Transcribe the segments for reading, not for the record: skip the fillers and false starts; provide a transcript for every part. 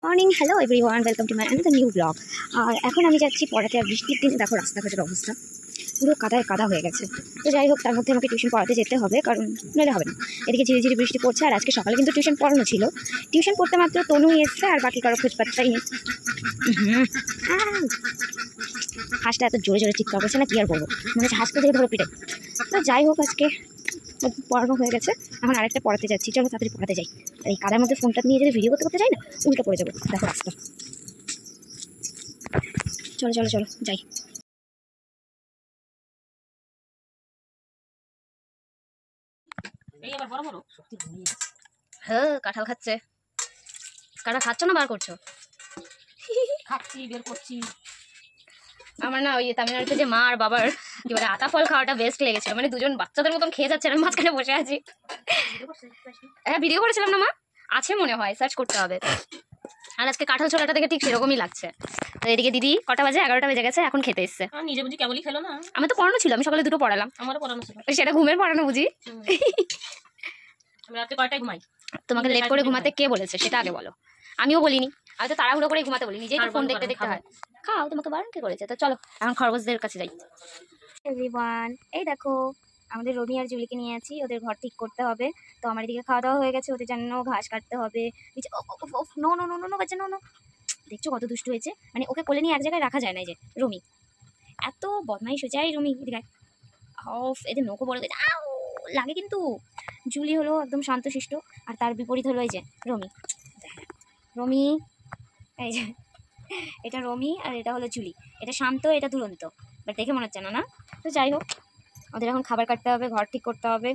Morning, hello everyone, welcome to my another new blog. আর এখন আমি যাচ্ছি পড়াতে। আর বৃষ্টির দিনে দেখো রাস্তাঘাটের অবস্থা পুরো কাদায় কাদা হয়ে গেছে। তো যাই হোক, তার মধ্যে আমাকে টিউশন পড়াতে যেতে হবে, কারণ নইলে হবে না। এদিকে ঝিরি ঝিরি বৃষ্টি পড়ছে। আর আজকে সকালে কিন্তু টিউশন পড়ানো ছিল। টিউশন পড়তে মাত্র তনুই এসছে, আর বাকি কারো খোঁজ পাত্তাই নেই। হাঁসটা এত জোরে জোরে চিৎকার করছে না, কি আর বলবো, মনে হচ্ছে হাঁসটা থেকে ধরো পিঠে। তো যাই হোক, আজকে পড়ানো হয়ে গেছে, এখন আরেকটা পড়াতে যাচ্ছি। চলো তাড়াতাড়ি পড়াতে যাই। আর এই কাদার মধ্যে ফোনটা নিয়ে যদি ভিডিও করতে করতে যাই না, উল্টা পড়ে যাবো। দেখো রাস্তা, চলো চলো চলো যাই। হ্যাঁ, কাঁঠাল খাচ্ছে। কাঁঠাল খাচ্ছ না বার করছো? খাচ্ছি, বের করছি। আমার না ওই তামিলনাড়ুতে যে মা আর বাবার কি বলে আতা ফল খাওয়াটা বেস্ট লেগেছিল। মানে দুজন বাচ্চাদের মতন খেয়ে যাচ্ছে, আমি মাঝখানে বসে আছি। হ্যাঁ, ভিডিও করেছিলাম না মা, আছে মনে হয়, সার্চ করতে হবে। আর আজকে কাঁঠাল ছোলাটা দেখে ঠিক সেরকমই লাগছে। তো এদিকে দিদি কটা বাজে, 11টা বেজে গেছে, এখন খেতে এসছে। নিজে বুঝি কেবলই খেলো না? আমি তো পড়ানো ছিল, আমি সকালে দুটো পড়ালাম। আমারও পড়ানো ছিল। সেটা ঘুমের পড়ানো বুঝি। আমি রাতে কয়টায় ঘুমাই? তোমাকে লেট করে ঘুমাতে কে বলেছে সেটা আগে বলো। আমিও বলিনি, আমি তো তাড়াহুড়ো করে ঘুমাতে বলি, নিজেই তো ফোন দেখতে দেখতে হয়। খাও, তোমাকে বারণ কে করেছে? তো চলো এখন খরগোশদের কাছে যাই। এভরিওয়ান, এই দেখো আমাদের রবি আর জুলিকে নিয়ে আছি, ওদের ঘর ঠিক করতে হবে। তো আমার এদিকে খাওয়া দাওয়া হয়ে গেছে, ওদের জন্য ঘাস কাটতে হবে। নো নো নো নো বাচ্চা, নো নো। দেখছো কত দুষ্টু হয়েছে, মানে ওকে কোলে নিয়ে এক জায়গায় রাখা যায় না। যে রমি এত বদমাইশ হয়েছে। এই রমি এদিকে অফ, এদের নৌকো বড় গেছে, আউ লাগে কিন্তু। জুলি হলো একদম শান্তশিষ্ট, আর তার বিপরীত হলো এই যে রমি। রমি, এই যে এটা রমি, আর এটা হলো জুলি। এটা শান্ত, এটা দুরন্ত, বাট দেখে মনে হচ্ছে না, না? তো যাই হোক, ওদের এখন খাবার কাটতে হবে, ঘর ঠিক করতে হবে,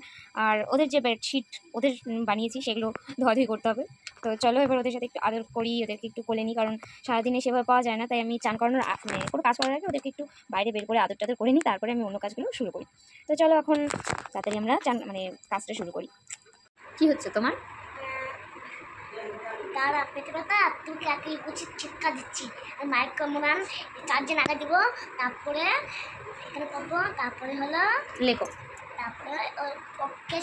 আর ওদের যে বেডশিট ওদের বানিয়েছি সেগুলো ধোয়াধুয়ি করতে হবে। তো চলো এবার ওদের সাথে একটু আদর করি, ওদেরকে একটু কোলে নিই, কারণ সারাদিনে সেভাবে পাওয়া যায় না। তাই আমি চান করানোর মানে কোনো কাজ করার আগে ওদেরকে একটু বাইরে বের করে আদর টাদর করে নিই, তারপরে আমি অন্য কাজগুলো শুরু করি। তো চলো এখন তাড়াতাড়ি আমরা মানে কাজটা শুরু করি। কি হচ্ছে তোমার? দাঁড়া, পেটে ব্যথা, তুই কাকে উচিত চিৎকার দিচ্ছি। আর মাইক কমরান চার্জে লাগা দিব, তারপরে এখানে করবো, তারপরে হলো লেখো। তারপরে ওকে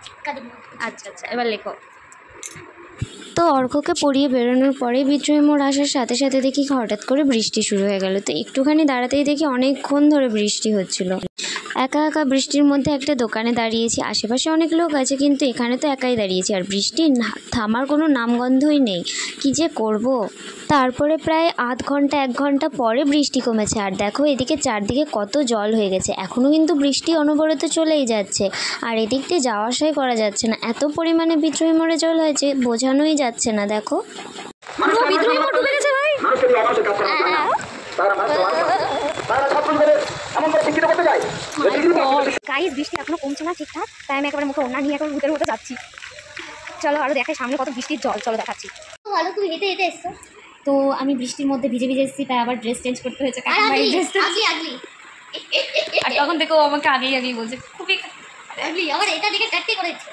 চিৎকার দিব। আচ্ছা আচ্ছা, এবার লেখো। তো অর্ঘ্যকে পড়িয়ে বেরোনোর পরে বিদ্রোহী মোড় আসার সাথে সাথে দেখি হঠাৎ করে বৃষ্টি শুরু হয়ে গেল। তো একটুখানি দাঁড়াতেই দেখি অনেকক্ষণ ধরে বৃষ্টি হচ্ছিল। একা একা বৃষ্টির মধ্যে একটা দোকানে দাঁড়িয়েছি, আশেপাশে অনেক লোক আছে, কিন্তু এখানে তো একাই দাঁড়িয়েছি, আর বৃষ্টির থামার কোনো নামগন্ধই নেই। কি যে করব। তারপরে প্রায় আধ ঘন্টা 1 ঘন্টা পরে বৃষ্টি কমেছে, আর দেখো এদিকে চারদিকে কত জল হয়ে গেছে। এখনও কিন্তু বৃষ্টি অনবরত চলেই যাচ্ছে, আর এদিক দিয়ে যাওয়া আসাই করা যাচ্ছে না। এত পরিমাণে বিদ্রোহী মোড়ে জল হয়েছে, বোঝানোই যাচ্ছে না। দেখো বিদ্রোহী মোড় ডুবে গেছে ভাই। গাইস, বৃষ্টি এখনো কমছে না ঠিকঠাক, তাই আমি একেবারে মুখে ওড়না নিয়ে এখন ভূতের মতো যাচ্ছি। চলো আরো দেখাই সামনে কত বৃষ্টির জল, চলো দেখাচ্ছি। ভালো, তুমি হেঁটে হেঁটে এসছো। তো আমি বৃষ্টির মধ্যে ভিজে ভিজে এসেছি, তাই আবার ড্রেস চেঞ্জ করতে হয়েছে। আগলি আর তখন দেখো আমাকে আগেই বলছে খুবই আগলি, আমার এটা দেখে কাটতে করেছে।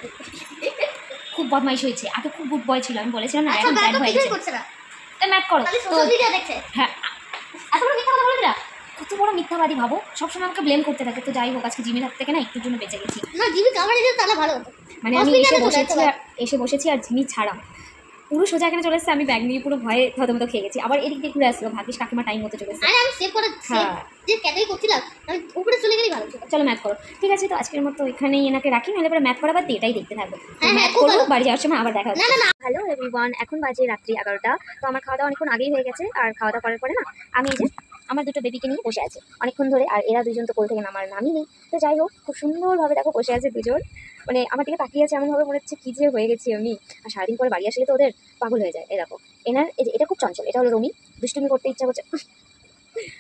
খুব বদমাইশ হয়েছে। আগে খুব গুড বয় ছিল, আমি বলেছিলাম না, আচ্ছা, এখন ব্যাড হয়ে গেছে। করছে না, তাই ম্যাথ করো খালি তো। সোশ্যাল মিডিয়া দেখছে। হ্যাঁ, এত বড় মিথ্যা কথা বলে দিলা, কত বড় মিথ্যাবাদী ভাবো, সবসময় আমাকে ব্লেম করতে থাকে। তো যাই হোক, আজকে জিমে থাকতে থেকে না একটুর জন্য বেঁচে গেছি। না, জিমি কামড়ে দিলে তাহলে ভালো হতো। মানে আমি এসে বসেছি আর জিমি ছাড়া পুরো সোজা এখানে চলে এসেছে। আমি ব্যাগ নিয়ে পুরো ভয়ে থতমত খেয়ে গেছি। আবার এদিক দিয়ে ঘুরে আসলো, ভাগ্যিস কাকিমা টাইম মতো চলে এসেছে। আরে আমি সেভ করে যে ক্যাটাই করছিলাম, আমি উপরে চলে গেলেই ভালো ছিল। চলো ম্যাথ করো। ঠিক আছে, তো আজকের মতো এখানেই এনাকে রাখি, নাহলে পরে ম্যাথ করাবার দিয়ে এটাই দেখতে থাকবো। ম্যাথ করবো, বাড়ি যাওয়ার সময় আবার দেখা হচ্ছে। হ্যালো এভরিওয়ান, এখন বাজে রাত্রি 11টা। তো আমার খাওয়া দাওয়া অনেকক্ষণ আগেই হয়ে গেছে, আর খাওয়া দাওয়া করার পরে না আমি এই যে আমার দুটো বেবিকে নিয়ে বসে আছে অনেকক্ষণ ধরে, আর এরা দুজন তো কোল থেকে নামার নামই নেই। তো যাই হোক, খুব সুন্দরভাবে দেখো বসে আছে দুজন, মানে আমার দিকে তাকিয়ে আছে এমনভাবে মনে হচ্ছে কি যে হয়ে গেছি আমি। আর সারাদিন পরে বাড়ি আসলে তো ওদের পাগল হয়ে যায়। এই দেখো এনার এই যে এটা খুব চঞ্চল, এটা হলো রমি, দুষ্টুমি করতে ইচ্ছা করছে।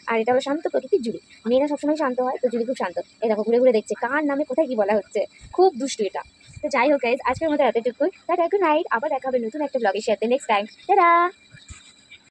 আর এটা হলো শান্ত প্রকৃতির জুলি। মেয়েরা সবসময় শান্ত হয়, তো জুলি খুব শান্ত। এই দেখো ঘুরে ঘুরে দেখছে কার নামে কোথায় কি বলা হচ্ছে, খুব দুষ্টু এটা। তো যাই হোক গাইজ, আজকের মতো এতটুকুই। Tata, good night. আবার দেখা হবে নতুন একটা ব্লগের সাথে নেক্সট টাইম। টাটা।